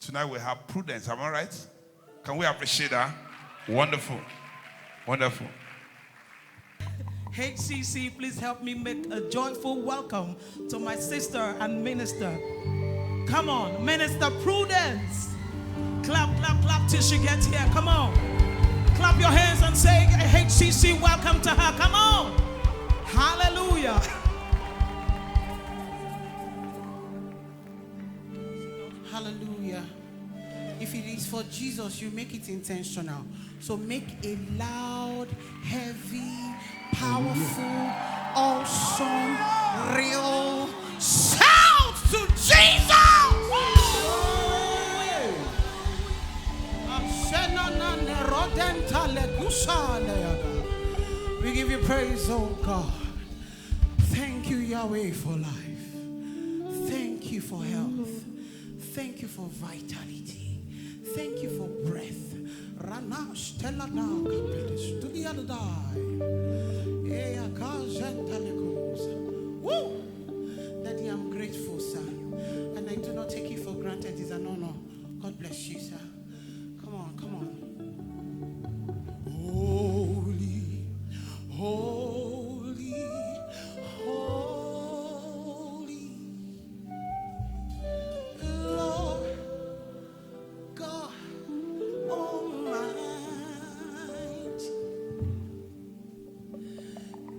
Tonight we have Prudence. Am I right? Can we appreciate that? Wonderful. Wonderful. HCC, please help me make a joyful welcome to my sister and minister. Come on, Minister Prudence. Clap, clap, clap till she gets here. Come on. Clap your hands and say, HCC, welcome to her. Come on. Hallelujah. Hallelujah. If it is for Jesus, you make it intentional. So make a loud, heavy, powerful, awesome, real shout to Jesus. We give you praise, oh God. Thank you, Yahweh, for life. Thank you for health. Thank you for vitality. Thank you for breath. Ranash telada kapilis to the other die. Woo! Daddy, I'm grateful, sir. And I do not take it for granted. It's an honor. God bless you, sir. Come on, come on. Holy, holy, holy, Lord God Almighty.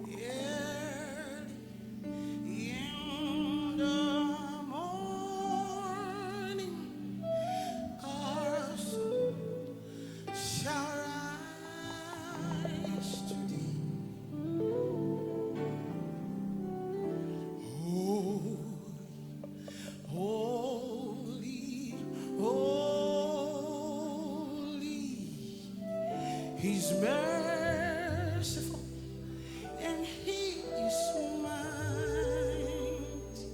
Early in the morning, our soul shall rise to thee. Holy, holy, He's merciful and He is mighty.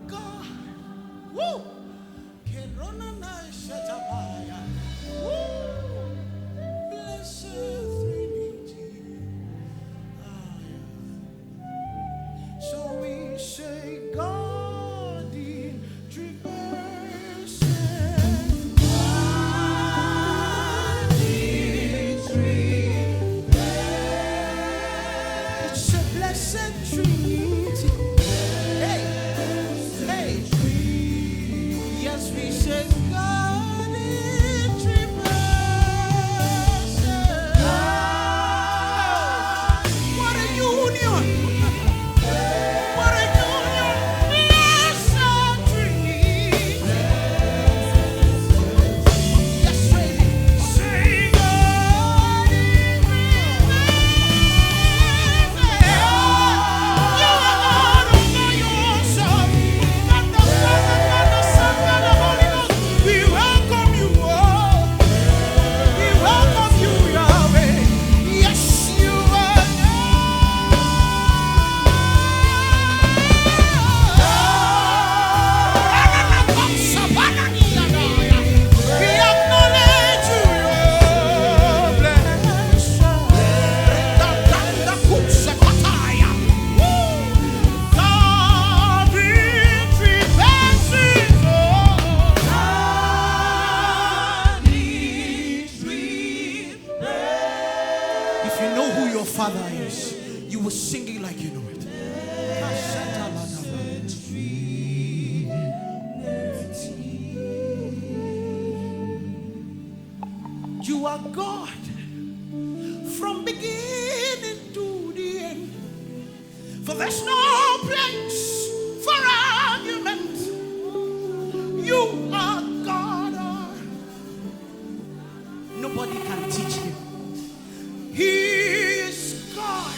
God, woo! Kerona na shatapaya. Woo! Blessed Trinity. So we say, God in three persons. God in three persons. It's a blessed Trinity. Hey, hey. Yes, we say, God in three persons. What a union! What a union! Blessed Trinity. Yes, baby. Say God in three persons. You are God all by yourself. Not the Father, not the Son, not the Holy Ghost. We welcome you all. We welcome you, Yahweh. Yes, you are We acknowledge you, your blessing. God in three persons, oh. If you know who your Father is, you will sing it like you know it. You are God from beginning to the end. For there's no place for argument. You are God. Nobody can teach him. He is God.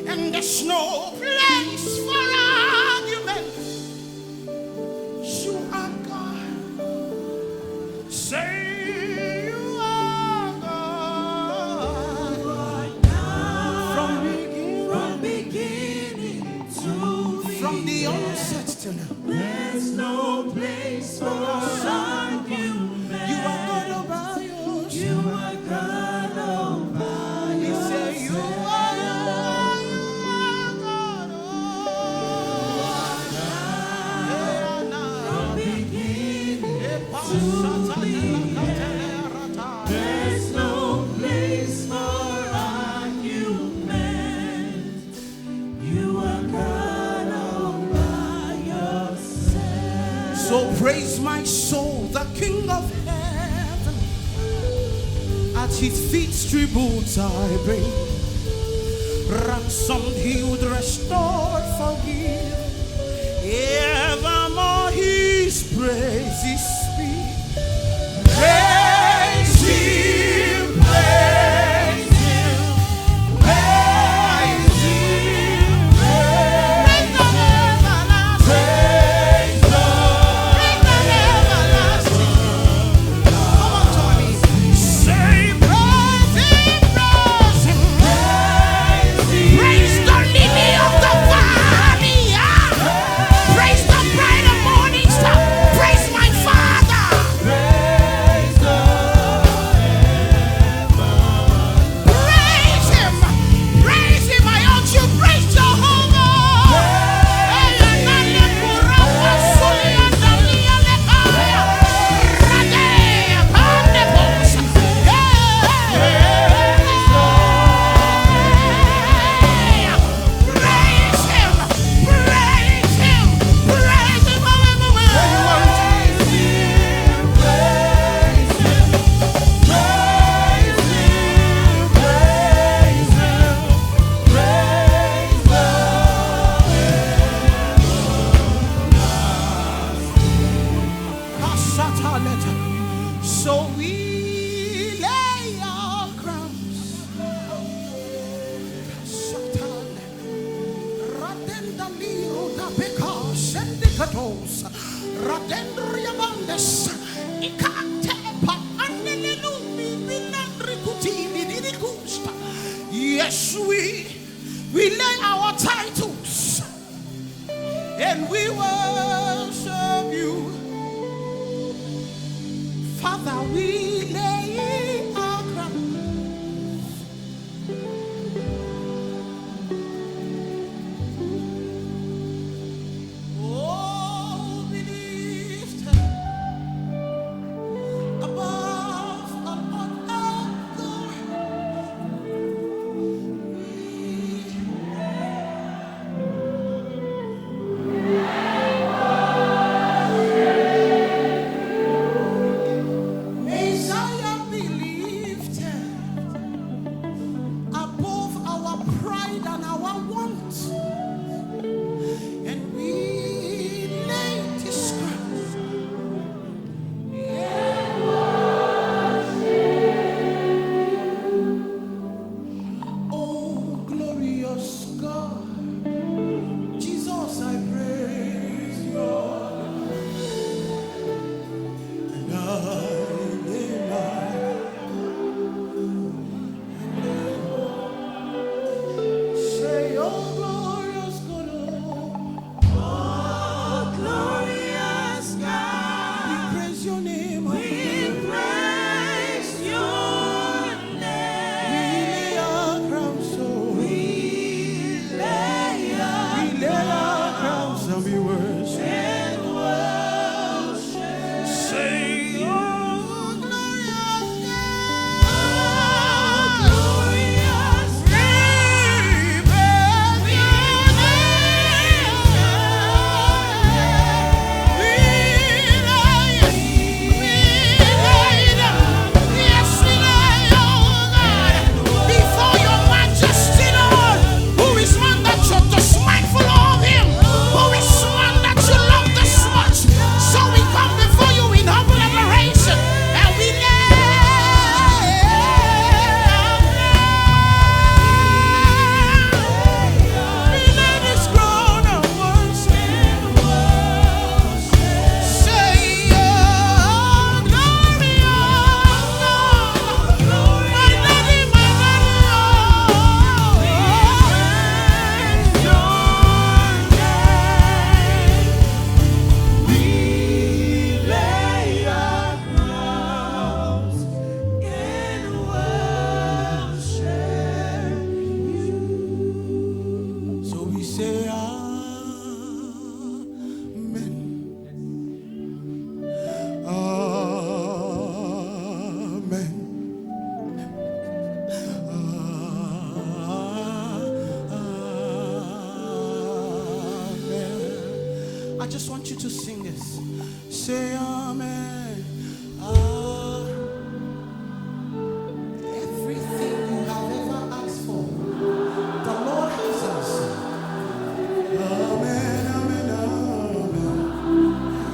And there's no place for argument. You are God. Say you are God. From beginning to from the onset till now. There's no place for argument. You are God all by yourself. You are God all by yourself. You say you are God. So praise my soul, the King of heaven. At his feet tributes I bring. Ransomed, healed, restored, forgive. Evermore his praises speak. Praise him, praise him, praise him, praise the everlasting, praise the everlasting. Come on, Tony. Say praise him, praise him, praise the lily of the valley, praise the bright and morning star, praise my Father. Praise him, I ought you praise Jehovah. So we lay our crowns. Yes, we lay our titles and we worship you. Father, we lay our crowns. Oh, be lifted above and on our glory. I just want you to sing this. Say amen. Everything you have ever asked for, the Lord has answered. Amen, amen, amen.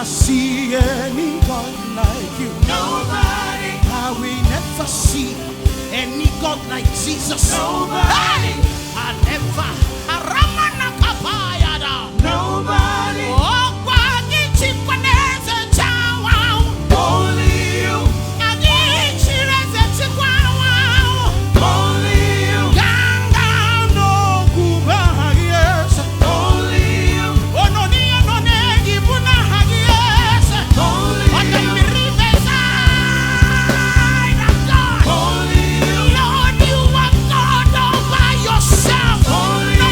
See any God like you. Nobody. I will never see any God like Jesus. Nobody. Hey! I never. Aramana kapayada. Nobody. Oh, Kwagi chikwaneze chawa. Only you. Agi chireze chikwawa. Only you. Ganga no kuba yes. Only you. Oh no ni no ne gibuna yes. Only What the you. rivers of God. Only you. Lord, you are God all by yourself. Only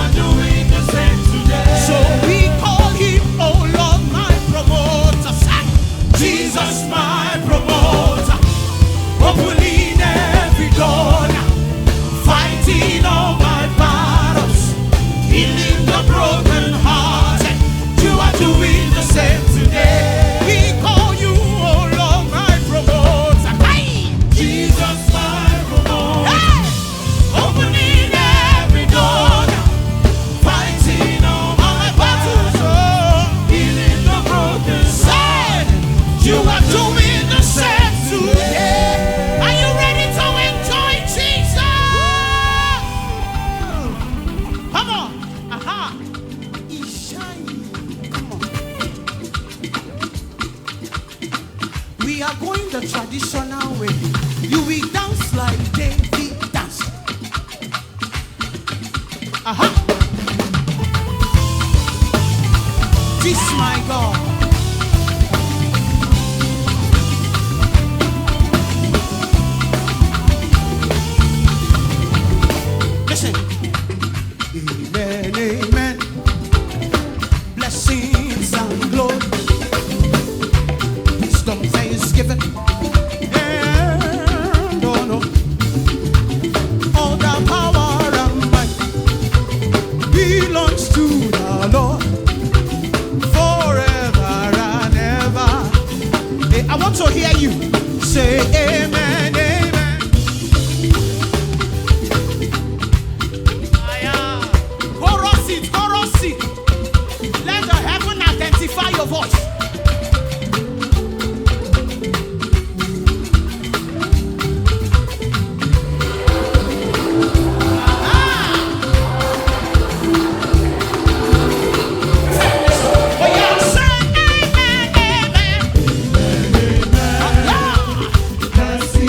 are doing the same today. So we call him, oh Lord, my promoter. Jesus, my promoter, opening every door, fighting all my battles, healing the broken hearted. You are doing the same today. We call you, oh Lord, my promoter. Hey! Jesus, my promoter, opening every door, fighting all my battles, healing the broken hearted. You are doing the same today. Are you ready to enjoy Jesus? Come on. Aha. He's shining. Come on. We are going the traditional way. You will dance like David danced. Aha. This my God. Listen. Amen, amen. Blessings and glory. Wisdom, thanksgiving. And oh no. All the power and might belongs to the Lord forever and ever. Hey, I want to hear you say amen, amen. Chorus it. Let the heaven identify your voice. Oh, yeah, say amen, amen. Yeah.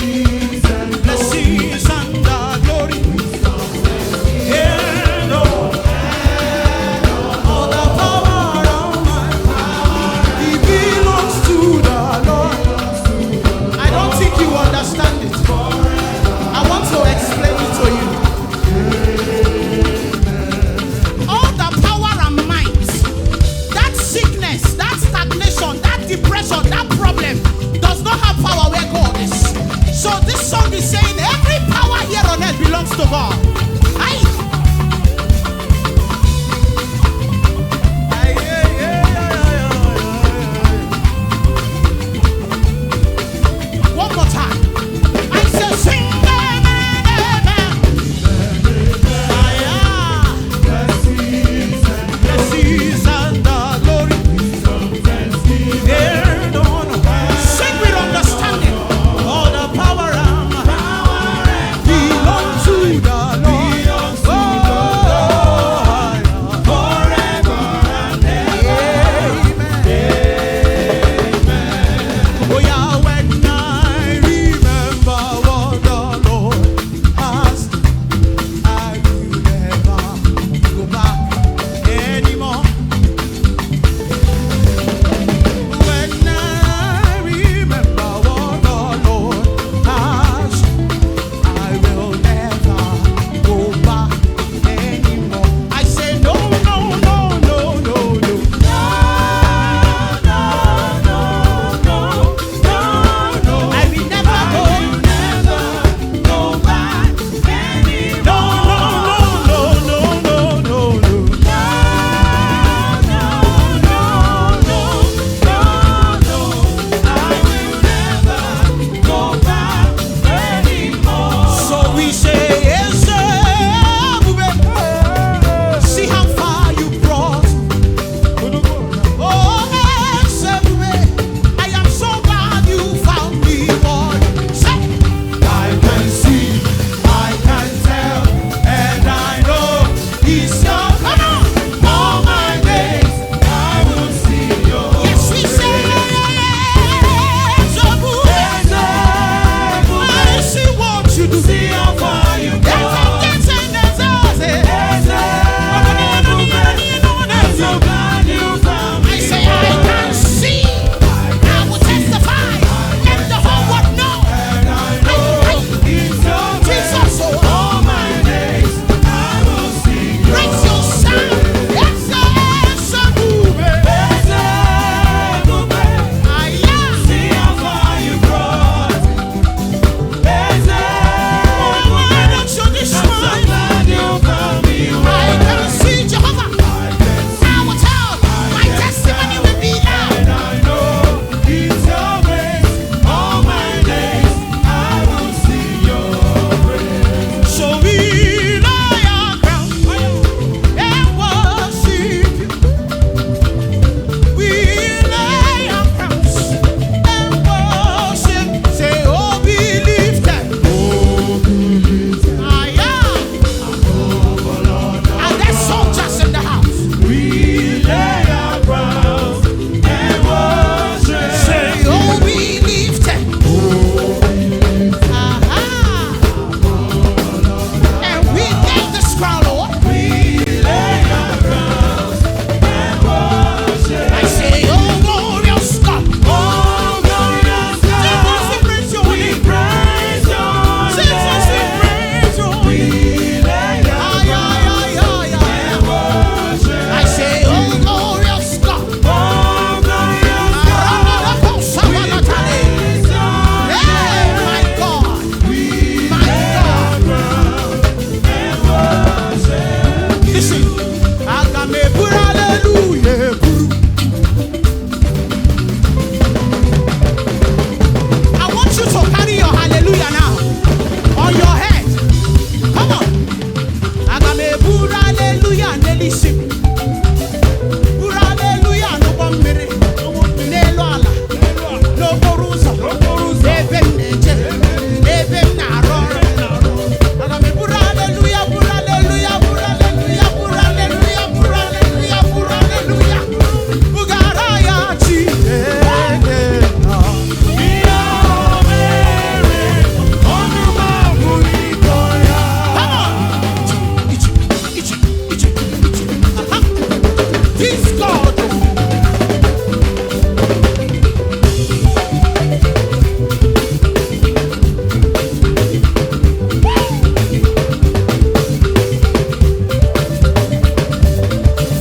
This God.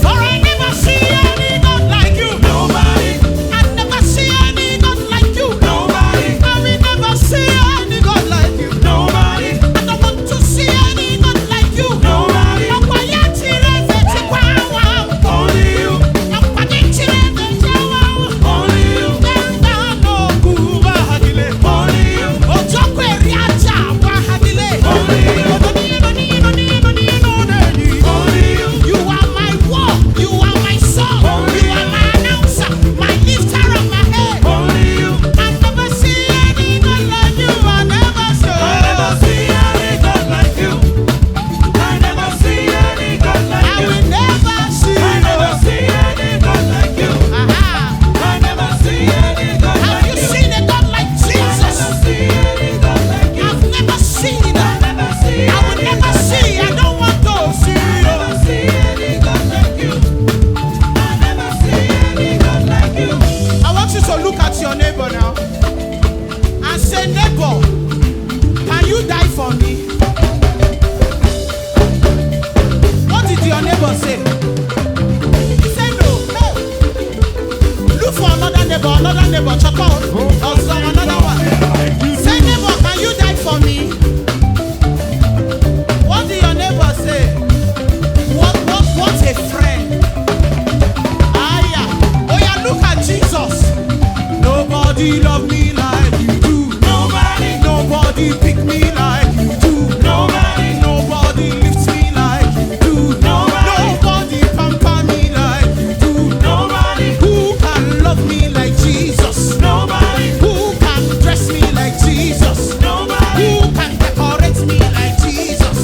For I never see any God like you. Nobody, I never see any God like you. nobody, I will never see any God like you. nobody, I don't want to see any God like you. nobody, Ọ̀pọ̀ yẹn ti rẹ̀ fẹ́ ti pa wá. only you, Ọ̀pọ̀ yẹn ti rẹ̀ fẹ́ jẹ́ wá. only you, Gbẹ̀ngà lóògù wá hagilé. only you, Òjòkó èrè ajá wá hagilé. only you, only you, You are my war, you are my song, you are my announcer, my lifter of my head. only you. I never see any God like you. I never I never see. see any God like you. I never see any God I like you. will never see. I never see any God like you. Aha. I never see any God Have like you you. seen a God like I Jesus? never see any God like you. I've never seen. I never see I will any never God see. I don't want to see. I never see any God like you. I never see any God like you. I want you to look at your neighbor now and say, neighbor, can you die for me? What did your neighbor say? He said no. No. Look for another neighbor, chop out, or some another one. Say, neighbor, can you die for me? What did your neighbor say? What a friend. Oh yeah, look at Jesus. Nobody love me like you do. Nobody pick me like you do. Nobody lifts me like you do. Nobody pamper me like you do. Who can love me like Jesus? Who can dress me like Jesus? Who can decorate me like Jesus?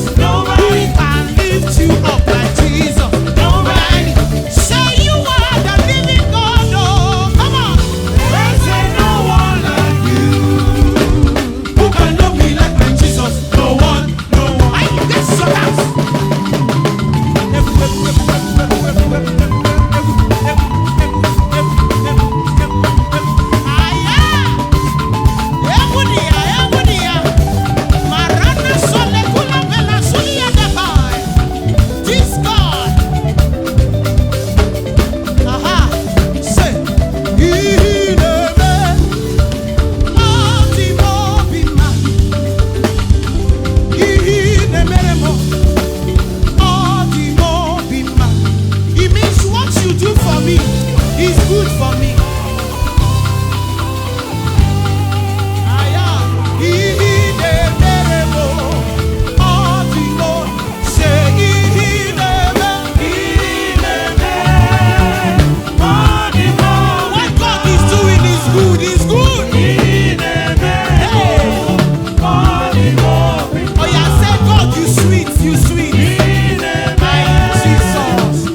Who can lift you up like Jesus? Nobody. Say you are the living God. Oh, come on. There's no one like you. Who can love me like my Jesus? No one, no one. I get so dance. This God. Aha. Say, He never it means what you do for me is good for me. What God is doing is good, is good. Oh yeah, say God, you sweet, you sweet. My Jesus.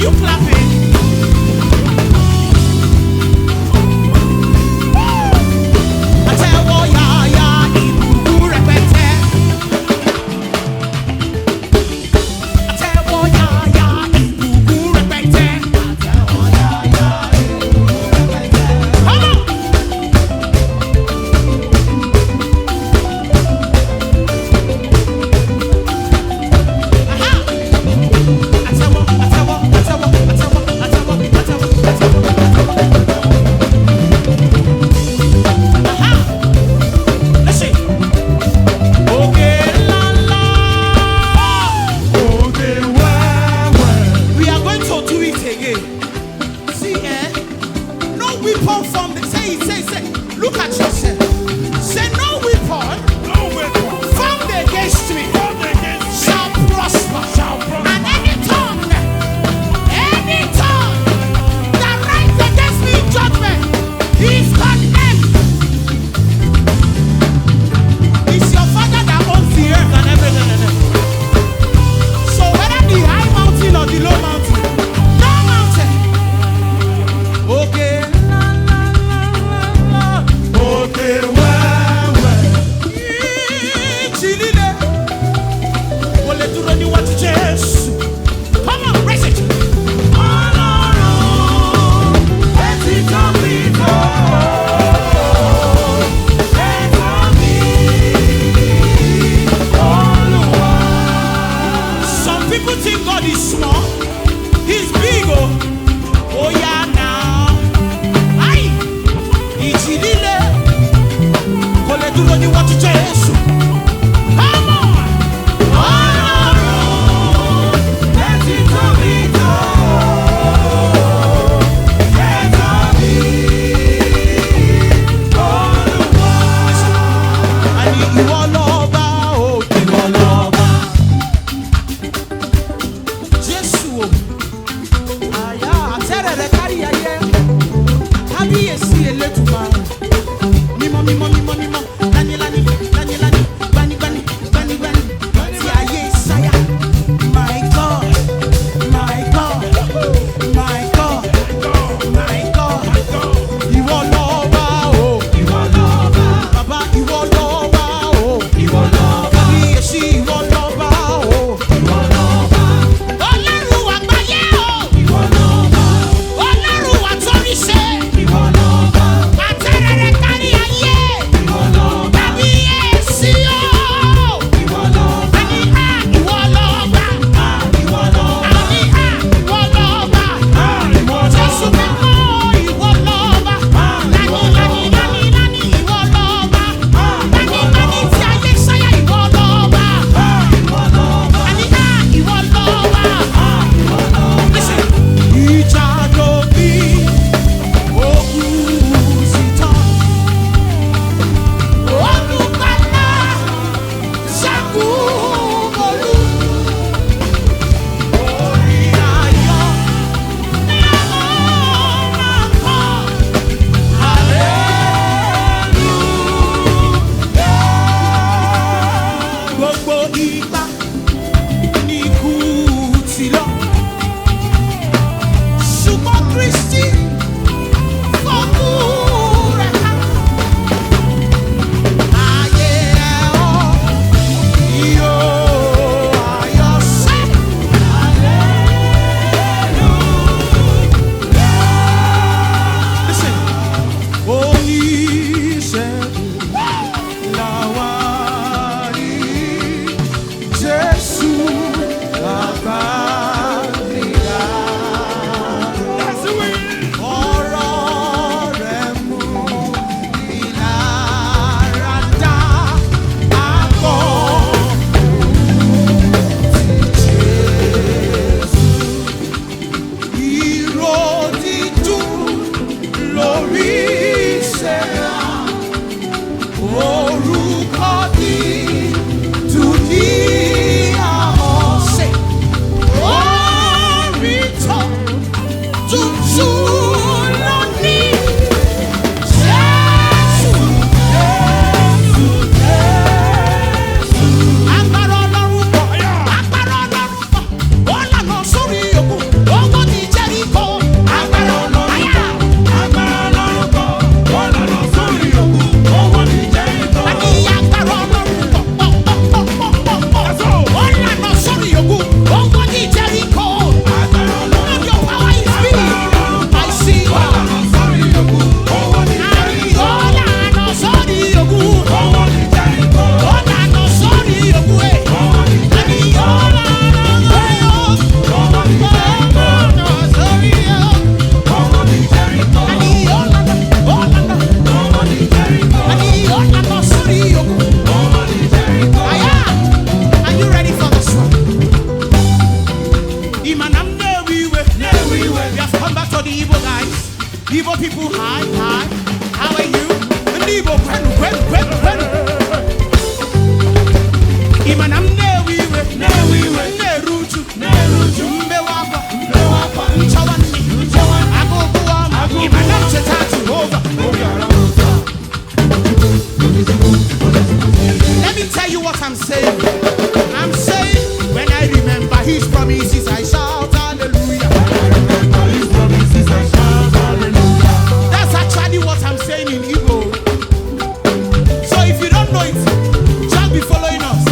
you clapping? I tell you, yeah, ibuku repete. I tell you, yeah, ibuku repete. Come on. Look at yourself. Say no weapon formed against me shall prosper. And any tongue that rises against me in judgment is condemned. It's your Father that owns the earth and everything in it. So whether the high mountain or the low mountain, no mountain. Okay. Come on, raise it. Some people think God is small. He's big, oh yeah now. Aye. Ichilile. Kole duro ni watu Jesu. Come on. Ọlọ́run àgbáyé. We have come back to the Igbo guys. Igbo people, hi, hi. How are you? And Igbo, when. Imanam newiwe, neruju, mbewapa, nchawani, agogoam, imanam chetatu over. Let me tell you what I'm saying. I'm saying when I remember His promises, I shout hallelujah. That's actually what I'm saying in Igbo. So if you don't know it, just be following us.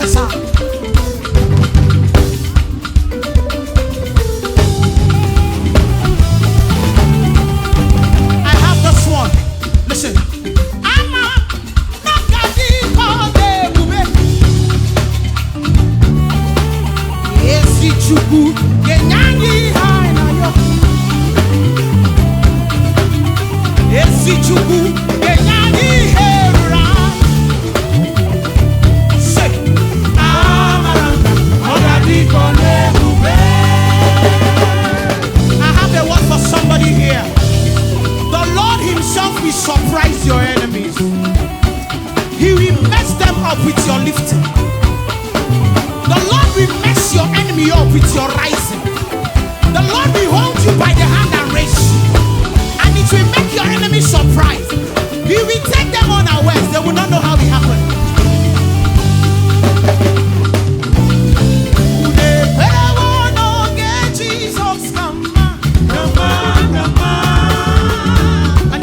prophesy. I have this one. Listen. Chukwu genyanyi hai na yo. Esi Chukwu genyanyi hera. Say, Amaranda ogadi kone ube. I have a word for somebody here. The Lord Himself will surprise your enemies. He will mess them up with your lifting. The Lord will mess your enemy up with your rising. The Lord will hold you by the hand and raise you. And it will make your enemy surprised. He will take them unawares. They will not know how it happened. Jesus, come on, come on, come on. And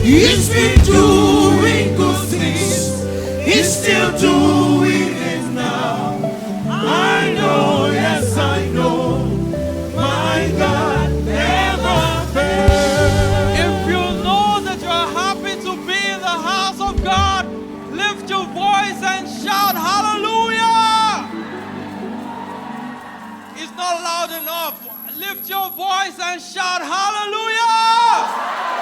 He's been doing good things. He's still doing it now. I know, yes I know, my God never fails. If you know that you're happy to be in the house of God, lift your voice and shout hallelujah. It's not loud enough. Lift your voice and shout hallelujah.